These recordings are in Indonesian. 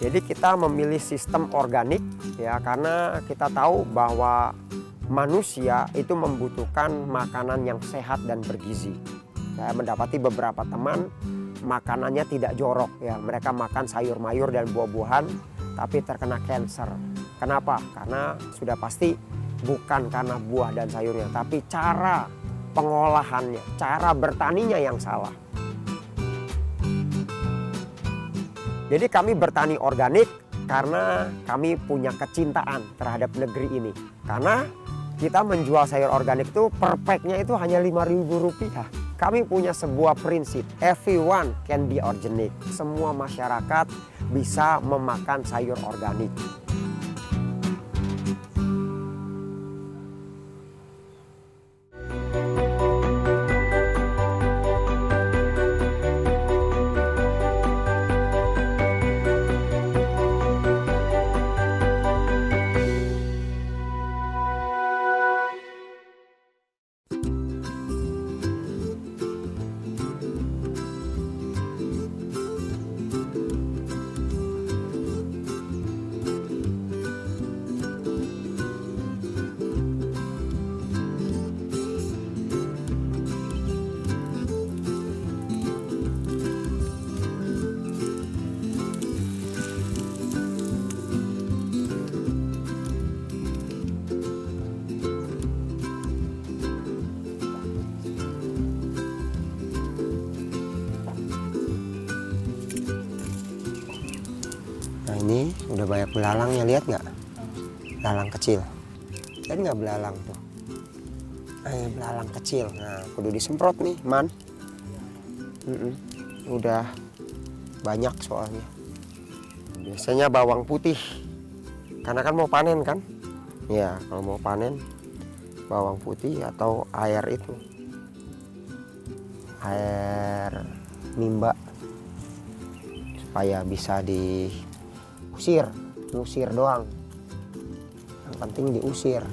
Jadi kita memilih sistem organik ya karena kita tahu bahwa manusia itu membutuhkan makanan yang sehat dan bergizi. Saya mendapati beberapa teman makanannya tidak jorok ya, mereka makan sayur mayur dan buah-buahan tapi terkena kanker. Kenapa? Karena sudah pasti bukan karena buah dan sayurnya, tapi cara pengolahannya, cara bertaninya yang salah. Jadi kami bertani organik karena kami punya kecintaan terhadap negeri ini. Karena kita menjual sayur organik itu per packnya itu hanya Rp5.000. Kami punya sebuah prinsip, everyone can be organic. Semua masyarakat bisa memakan sayur organik. Nah ini udah banyak belalangnya, lihat nggak? Belalang kecil. Lihat nggak belalang tuh? Belalang kecil. Nah kudu disemprot nih, Man. Udah banyak soalnya. Biasanya bawang putih. Karena kan mau panen kan? Ya kalau mau panen bawang putih atau air itu. Air mimba. Supaya bisa diusir doang. Yang penting diusir.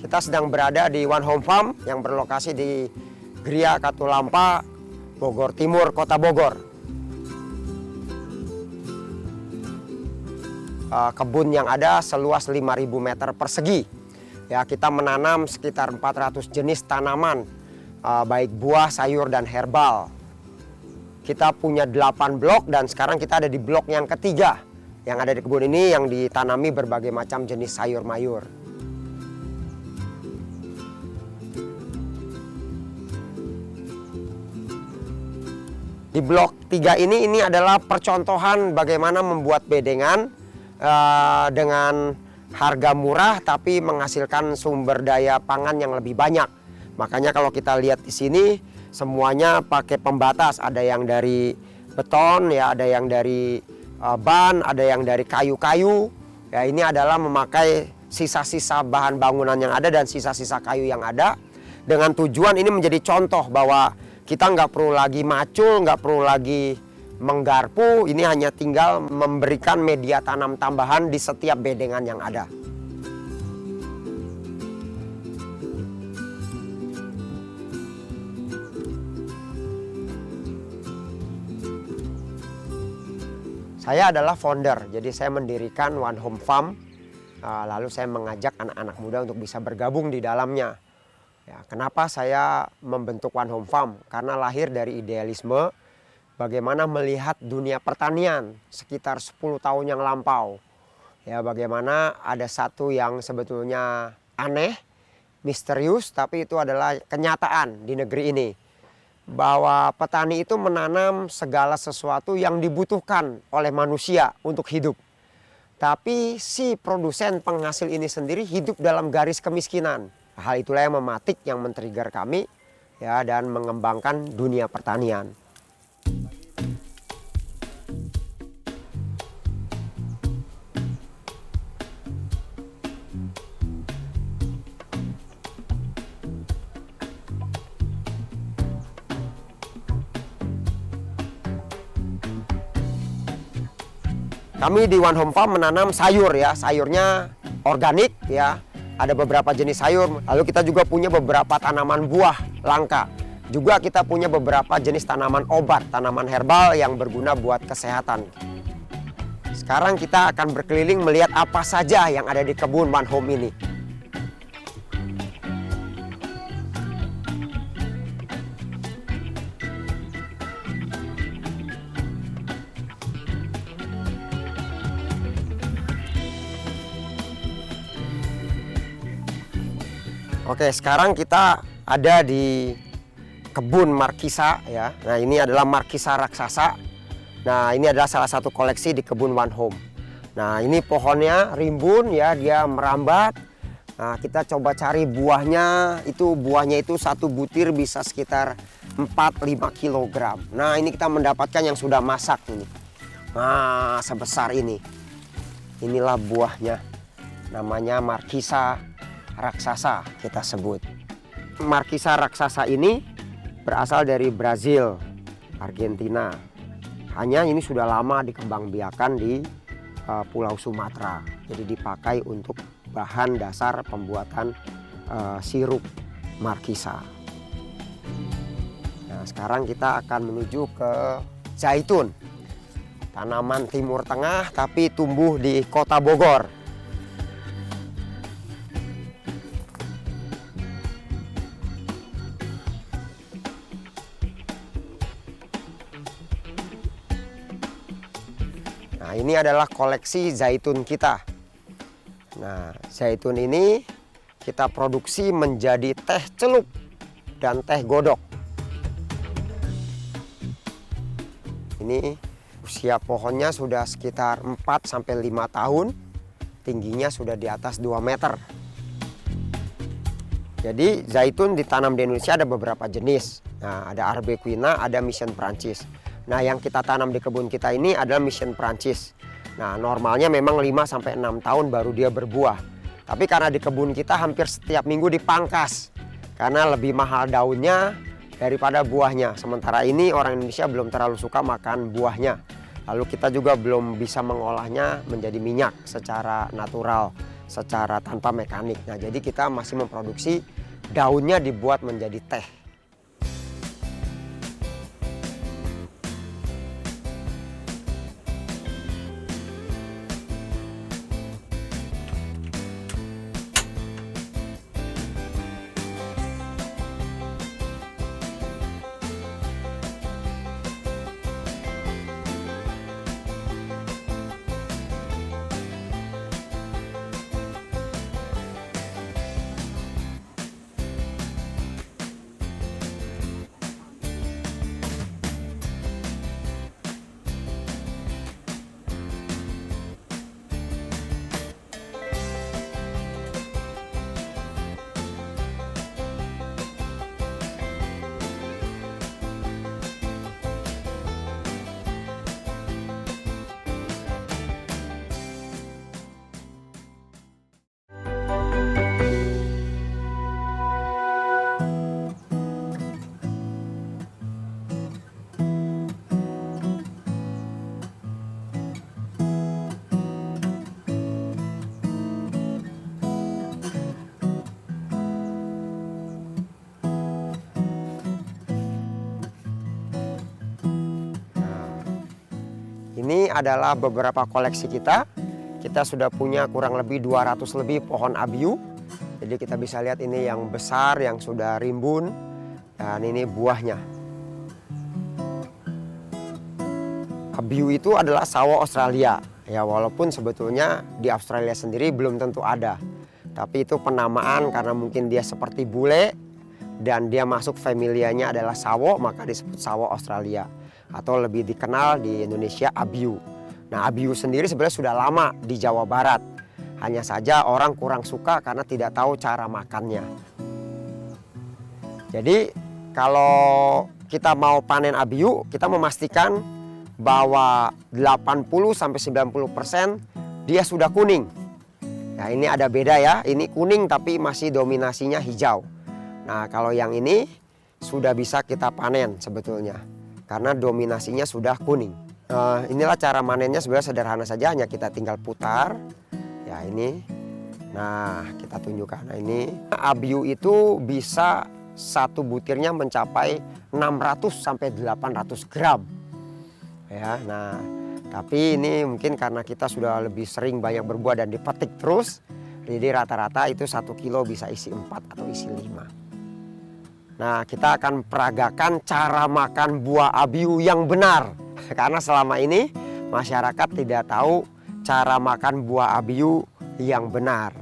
Kita sedang berada di One Home Farm yang berlokasi di Gria Katulampa, Bogor Timur, Kota Bogor. Kebun yang ada seluas 5.000 meter persegi. Ya, kita menanam sekitar 400 jenis tanaman, baik buah, sayur, dan herbal. Kita punya 8 blok dan sekarang kita ada di blok yang ketiga. Yang ada di kebun ini yang ditanami berbagai macam jenis sayur mayur. Di blok 3 ini adalah percontohan bagaimana membuat bedengan dengan harga murah tapi menghasilkan sumber daya pangan yang lebih banyak. Makanya kalau kita lihat di sini semuanya pakai pembatas, ada yang dari beton ya, ada yang dari ban, ada yang dari kayu-kayu. Ya ini adalah memakai sisa-sisa bahan bangunan yang ada dan sisa-sisa kayu yang ada dengan tujuan ini menjadi contoh bahwa kita nggak perlu lagi macul, nggak perlu lagi menggarpu, ini hanya tinggal memberikan media tanam tambahan di setiap bedengan yang ada. Saya adalah founder, jadi saya mendirikan One Home Farm, lalu saya mengajak anak-anak muda untuk bisa bergabung di dalamnya. Ya, kenapa saya membentuk One Home Farm? Karena lahir dari idealisme bagaimana melihat dunia pertanian sekitar 10 tahun yang lampau. Ya, bagaimana ada satu yang sebetulnya aneh, misterius, tapi itu adalah kenyataan di negeri ini. Bahwa petani itu menanam segala sesuatu yang dibutuhkan oleh manusia untuk hidup. Tapi si produsen penghasil ini sendiri hidup dalam garis kemiskinan. Hal itulah yang mematik, yang men-trigger kami ya, dan mengembangkan dunia pertanian. Kami di One Home Farm menanam sayur ya, sayurnya organik ya. ada beberapa jenis sayur. Lalu kita juga punya beberapa tanaman buah langka. Juga kita punya beberapa jenis tanaman obat, tanaman herbal yang berguna buat kesehatan. Sekarang kita akan berkeliling melihat apa saja yang ada di kebun One Home ini. Oke, sekarang kita ada di kebun Markisa ya. Nah, ini adalah Markisa raksasa. Nah, ini adalah salah satu koleksi di kebun One Home. Nah, ini pohonnya rimbun ya, dia merambat. Nah, kita coba cari buahnya. Buahnya itu satu butir bisa sekitar 4-5 kg. Nah, ini kita mendapatkan yang sudah masak ini. Nah, sebesar ini. Inilah buahnya. Namanya Markisa raksasa kita sebut. Markisa raksasa ini berasal dari Brazil, Argentina. Hanya ini sudah lama dikembangbiakan di Pulau Sumatera. Jadi dipakai untuk bahan dasar pembuatan sirup Markisa. Nah, sekarang kita akan menuju ke zaitun. Tanaman Timur Tengah tapi tumbuh di Kota Bogor. Nah, ini adalah koleksi zaitun kita. Nah, zaitun ini kita produksi menjadi teh celup dan teh godok. Ini usia pohonnya sudah sekitar 4-5 tahun. Tingginya sudah di atas 2 meter. Jadi zaitun ditanam di Indonesia ada beberapa jenis. Nah, ada Arbequina, ada Mission Prancis. Nah, yang kita tanam di kebun kita ini adalah Mission Prancis. Nah, normalnya memang 5-6 tahun baru dia berbuah. Tapi karena di kebun kita hampir setiap minggu dipangkas. Karena lebih mahal daunnya daripada buahnya. Sementara ini orang Indonesia belum terlalu suka makan buahnya. Lalu kita juga belum bisa mengolahnya menjadi minyak secara natural, secara tanpa mekanik. Nah, jadi kita masih memproduksi daunnya dibuat menjadi teh. Ini adalah beberapa koleksi kita. Kita sudah punya kurang lebih 200 lebih pohon abiu. Jadi kita bisa lihat ini yang besar, yang sudah rimbun. Dan ini buahnya. Abiu itu adalah sawo Australia. Ya, walaupun sebetulnya di Australia sendiri belum tentu ada. Tapi itu penamaan karena mungkin dia seperti bule. Dan dia masuk familianya adalah sawo, maka disebut sawo Australia. Atau lebih dikenal di Indonesia abiu. Nah, abiu sendiri sebenarnya sudah lama di Jawa Barat. Hanya saja orang kurang suka karena tidak tahu cara makannya. Jadi kalau kita mau panen abiu, kita memastikan bahwa 80-90% dia sudah kuning. Nah, ini ada beda ya, ini kuning tapi masih dominasinya hijau. Nah, kalau yang ini sudah bisa kita panen sebetulnya. Karena dominasinya sudah kuning. Inilah cara manennya, sebenarnya sederhana saja, hanya kita tinggal putar. Ya, ini Nah, kita tunjukkan. Nah, ini abiu itu bisa satu butirnya mencapai 600 sampai 800 gram. Ya, nah, tapi ini mungkin karena kita sudah lebih sering banyak berbuah dan dipetik terus, jadi rata-rata itu 1 kilo bisa isi 4 atau isi 5. Nah, kita akan peragakan cara makan buah abiu yang benar. Karena selama ini masyarakat tidak tahu cara makan buah abiu yang benar.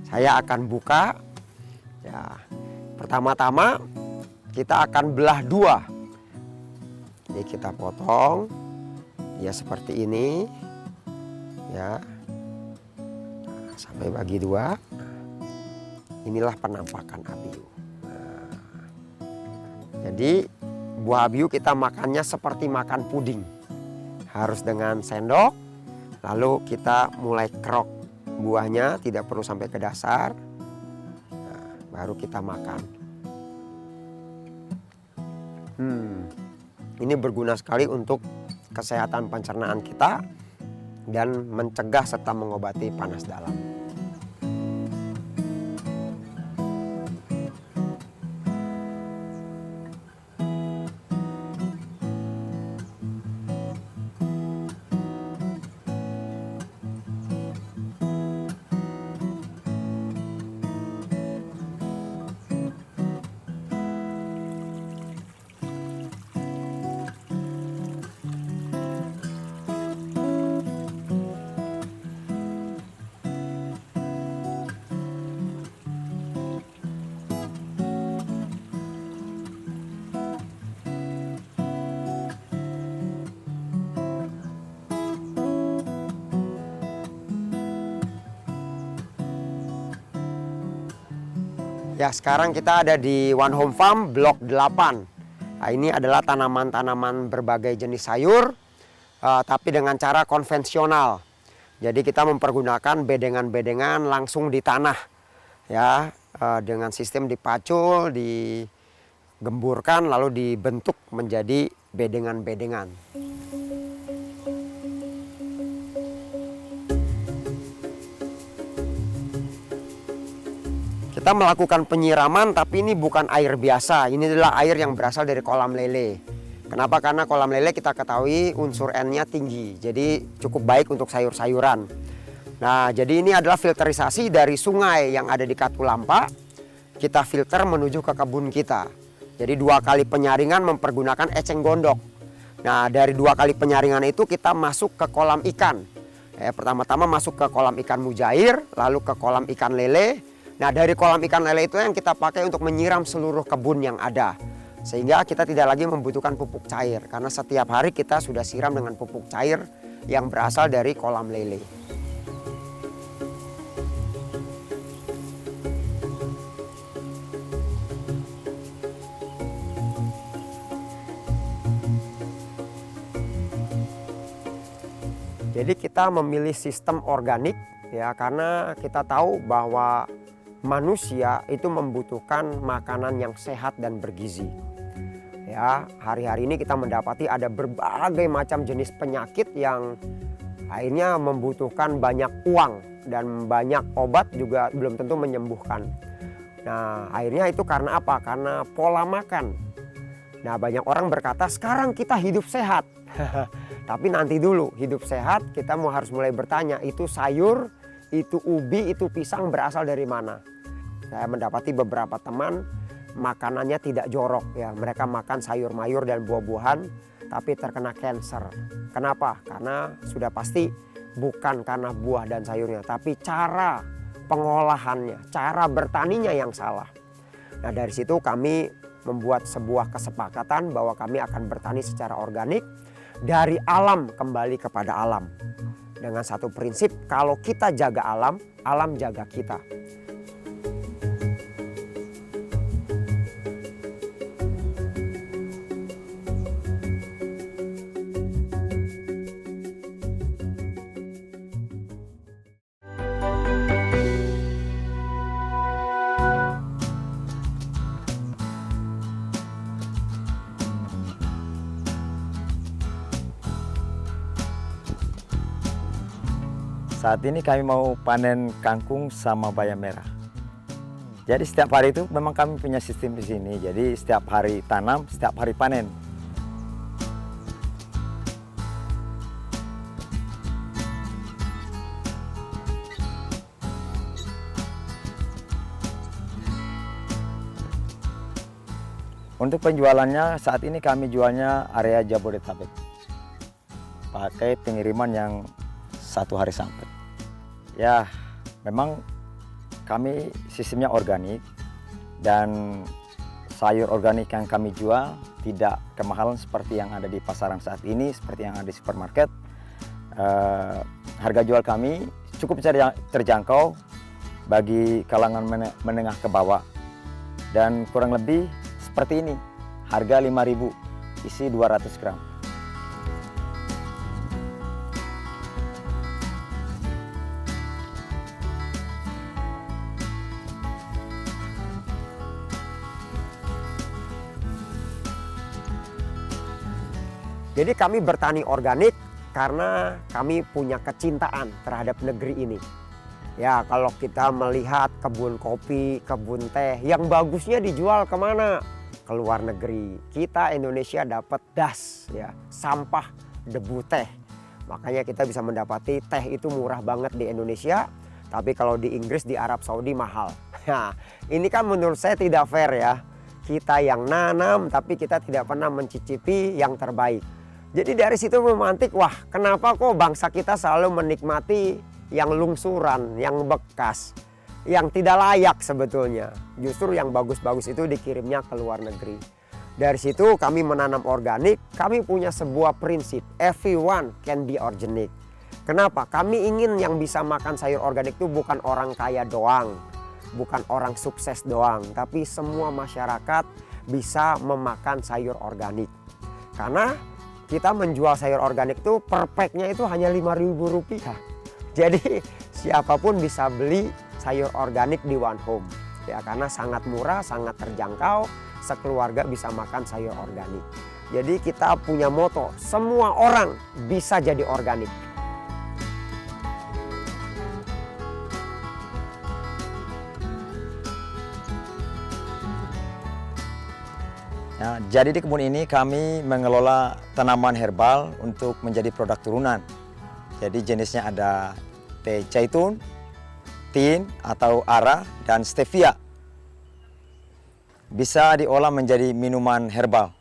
Saya akan buka. Ya, pertama-tama kita akan belah 2. Jadi kita potong. Ya seperti ini. Ya. Nah, sampai bagi 2. Inilah penampakan abiu. Jadi buah abiu kita makannya seperti makan puding. Harus dengan sendok, lalu kita mulai kerok buahnya, tidak perlu sampai ke dasar. Nah, baru kita makan. Ini berguna sekali untuk kesehatan pencernaan kita dan mencegah serta mengobati panas dalam. Ya, sekarang kita ada di One Home Farm Blok 8. Nah, ini adalah tanaman-tanaman berbagai jenis sayur, tapi dengan cara konvensional. Jadi kita mempergunakan bedengan-bedengan langsung di tanah, ya, dengan sistem dipacul, digemburkan, lalu dibentuk menjadi bedengan-bedengan. Kita melakukan penyiraman, tapi ini bukan air biasa. Ini adalah air yang berasal dari kolam lele. Kenapa? Karena kolam lele kita ketahui unsur N-nya tinggi. Jadi cukup baik untuk sayur-sayuran. Nah, jadi ini adalah filterisasi dari sungai yang ada di Katulampa. Kita filter menuju ke kebun kita. Jadi 2 kali penyaringan mempergunakan eceng gondok. Nah, dari 2 kali penyaringan itu kita masuk ke kolam ikan. Pertama-tama masuk ke kolam ikan mujair, lalu ke kolam ikan lele. Nah, dari kolam ikan lele itu yang kita pakai untuk menyiram seluruh kebun yang ada. Sehingga kita tidak lagi membutuhkan pupuk cair. Karena setiap hari kita sudah siram dengan pupuk cair yang berasal dari kolam lele. Jadi kita memilih sistem organik, ya, karena kita tahu bahwa manusia itu membutuhkan makanan yang sehat dan bergizi. Ya, hari-hari ini kita mendapati ada berbagai macam jenis penyakit yang akhirnya membutuhkan banyak uang dan banyak obat juga belum tentu menyembuhkan. Nah, akhirnya itu karena apa? Karena pola makan. Nah, banyak orang berkata sekarang kita hidup sehat. Tapi nanti dulu hidup sehat kita harus mulai bertanya, itu sayur, itu ubi, itu pisang berasal dari mana? Saya mendapati beberapa teman makanannya tidak jorok, ya. Mereka makan sayur mayur dan buah-buahan tapi terkena kanker. Kenapa? Karena sudah pasti bukan karena buah dan sayurnya, tapi cara pengolahannya, cara bertaninya yang salah. Nah, dari situ kami membuat sebuah kesepakatan bahwa kami akan bertani secara organik, dari alam kembali kepada alam. Dengan satu prinsip, kalau kita jaga alam, alam jaga kita. Saat ini kami mau panen kangkung sama bayam merah. Jadi setiap hari itu memang kami punya sistem di sini. Jadi setiap hari tanam, setiap hari panen. Untuk penjualannya saat ini kami jualnya area Jabodetabek. Pakai pengiriman yang 1 hari sampai. Ya, memang kami sistemnya organik dan sayur organik yang kami jual tidak kemahalan seperti yang ada di pasaran saat ini, seperti yang ada di supermarket. Harga jual kami cukup terjangkau bagi kalangan menengah ke bawah. Dan kurang lebih seperti ini, harga 5.000, isi 200 gram. Jadi kami bertani organik karena kami punya kecintaan terhadap negeri ini. Ya, kalau kita melihat kebun kopi, kebun teh, yang bagusnya dijual kemana? Ke luar negeri. Kita Indonesia dapat das, ya, sampah debu teh. Makanya kita bisa mendapati teh itu murah banget di Indonesia, tapi kalau di Inggris, di Arab Saudi mahal. Nah, ini kan menurut saya tidak fair ya. Kita yang nanam tapi kita tidak pernah mencicipi yang terbaik. Jadi dari situ memantik, wah kenapa kok bangsa kita selalu menikmati yang lungsuran, yang bekas, yang tidak layak sebetulnya. Justru yang bagus-bagus itu dikirimnya ke luar negeri. Dari situ kami menanam organik, kami punya sebuah prinsip, everyone can be organic. Kenapa? Kami ingin yang bisa makan sayur organik itu bukan orang kaya doang, bukan orang sukses doang, tapi semua masyarakat bisa memakan sayur organik. Karena kita menjual sayur organik itu per packnya itu hanya Rp5.000. Jadi siapapun bisa beli sayur organik di One Home. Ya, karena sangat murah, sangat terjangkau, sekeluarga bisa makan sayur organik. Jadi kita punya moto, semua orang bisa jadi organik. Ya, jadi di kebun ini kami mengelola tanaman herbal untuk menjadi produk turunan. Jadi jenisnya ada teh zaitun, tin atau ara, dan stevia. Bisa diolah menjadi minuman herbal.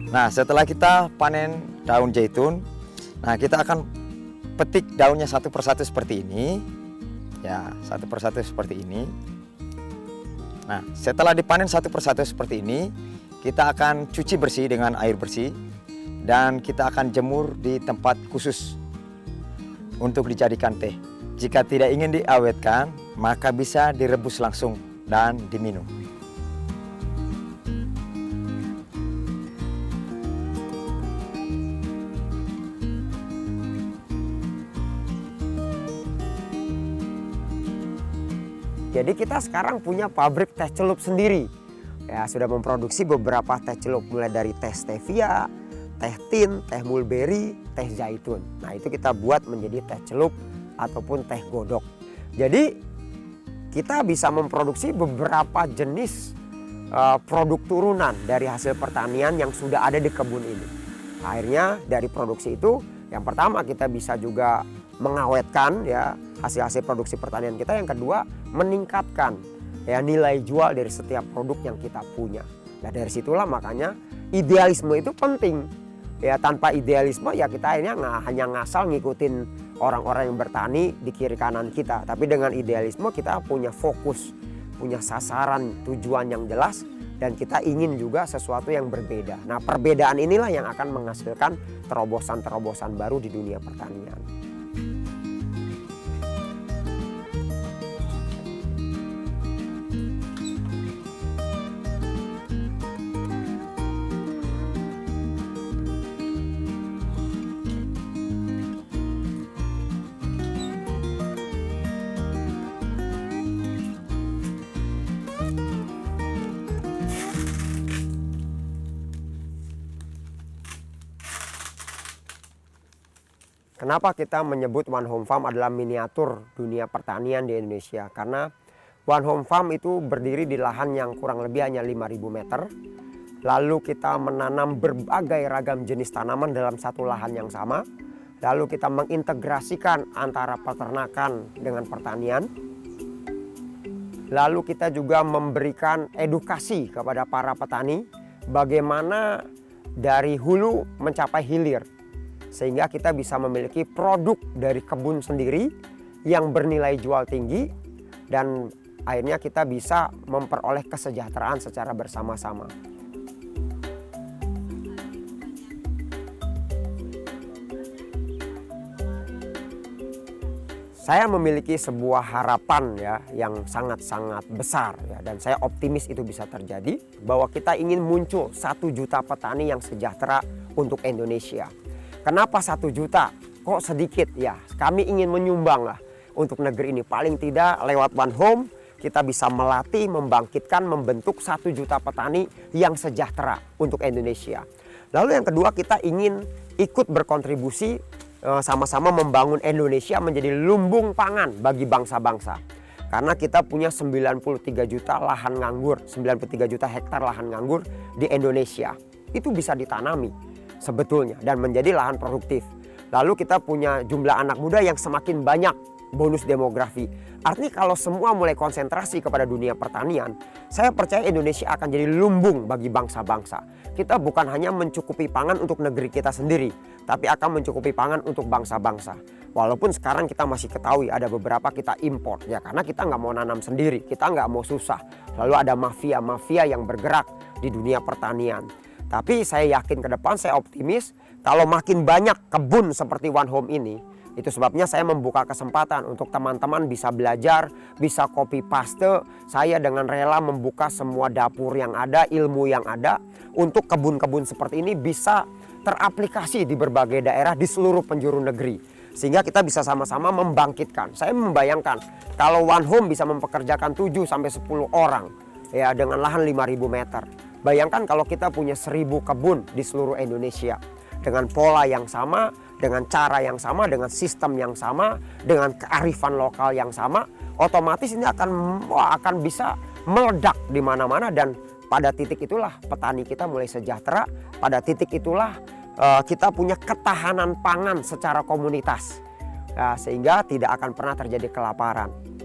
Nah, setelah kita panen daun zaitun, nah kita akan petik daunnya satu persatu seperti ini. Ya, satu persatu seperti ini. Nah, setelah dipanen satu persatu seperti ini, kita akan cuci bersih dengan air bersih dan kita akan jemur di tempat khusus untuk dijadikan teh. Jika tidak ingin diawetkan, maka bisa direbus langsung dan diminum. Jadi kita sekarang punya pabrik teh celup sendiri. Ya, sudah memproduksi beberapa teh celup mulai dari teh stevia, teh tin, teh mulberry, teh zaitun. Nah, itu kita buat menjadi teh celup ataupun teh godok. Jadi kita bisa memproduksi beberapa jenis produk turunan dari hasil pertanian yang sudah ada di kebun ini. Akhirnya dari produksi itu yang pertama kita bisa juga mengawetkan ya hasil-hasil produksi pertanian kita. Yang kedua, meningkatkan ya nilai jual dari setiap produk yang kita punya. Nah, dari situlah makanya idealisme itu penting. Ya, tanpa idealisme ya kita akhirnya hanya ngasal ngikutin orang-orang yang bertani di kiri kanan kita. Tapi dengan idealisme kita punya fokus, punya sasaran, tujuan yang jelas, dan kita ingin juga sesuatu yang berbeda. Nah, perbedaan inilah yang akan menghasilkan terobosan-terobosan baru di dunia pertanian. Kenapa kita menyebut One Home Farm adalah miniatur dunia pertanian di Indonesia? Karena One Home Farm itu berdiri di lahan yang kurang lebih hanya 5.000 meter. Lalu kita menanam berbagai ragam jenis tanaman dalam satu lahan yang sama. Lalu kita mengintegrasikan antara peternakan dengan pertanian. Lalu kita juga memberikan edukasi kepada para petani bagaimana dari hulu mencapai hilir. Sehingga kita bisa memiliki produk dari kebun sendiri yang bernilai jual tinggi dan akhirnya kita bisa memperoleh kesejahteraan secara bersama-sama. Saya memiliki sebuah harapan ya yang sangat-sangat besar ya, dan saya optimis itu bisa terjadi bahwa kita ingin muncul 1 juta petani yang sejahtera untuk Indonesia. Kenapa 1 juta? Kok sedikit? Ya, kami ingin menyumbang lah untuk negeri ini. Paling tidak lewat One Home kita bisa melatih, membangkitkan, membentuk 1 juta petani yang sejahtera untuk Indonesia. Lalu yang kedua, kita ingin ikut berkontribusi sama-sama membangun Indonesia menjadi lumbung pangan bagi bangsa-bangsa. Karena kita punya 93 juta lahan nganggur, 93 juta hektar lahan nganggur di Indonesia. Itu bisa ditanami sebetulnya dan menjadi lahan produktif. Lalu kita punya jumlah anak muda yang semakin banyak, bonus demografi. Artinya kalau semua mulai konsentrasi kepada dunia pertanian, saya percaya Indonesia akan jadi lumbung bagi bangsa-bangsa. Kita bukan hanya mencukupi pangan untuk negeri kita sendiri, tapi akan mencukupi pangan untuk bangsa-bangsa. Walaupun sekarang kita masih ketahui ada beberapa kita import ya, karena kita nggak mau nanam sendiri, kita nggak mau susah. Lalu ada mafia-mafia yang bergerak di dunia pertanian. Tapi saya yakin ke depan, saya optimis kalau makin banyak kebun seperti One Home ini. Itu sebabnya saya membuka kesempatan untuk teman-teman bisa belajar, bisa copy paste. Saya dengan rela membuka semua dapur yang ada, ilmu yang ada untuk kebun-kebun seperti ini bisa teraplikasi di berbagai daerah di seluruh penjuru negeri. Sehingga kita bisa sama-sama membangkitkan. Saya membayangkan kalau One Home bisa mempekerjakan 7 sampai 10 orang ya dengan lahan 5.000 meter. Bayangkan kalau kita punya 1.000 kebun di seluruh Indonesia dengan pola yang sama, dengan cara yang sama, dengan sistem yang sama, dengan kearifan lokal yang sama, otomatis ini akan bisa meledak di mana-mana dan pada titik itulah petani kita mulai sejahtera, pada titik itulah kita punya ketahanan pangan secara komunitas. Sehingga tidak akan pernah terjadi kelaparan.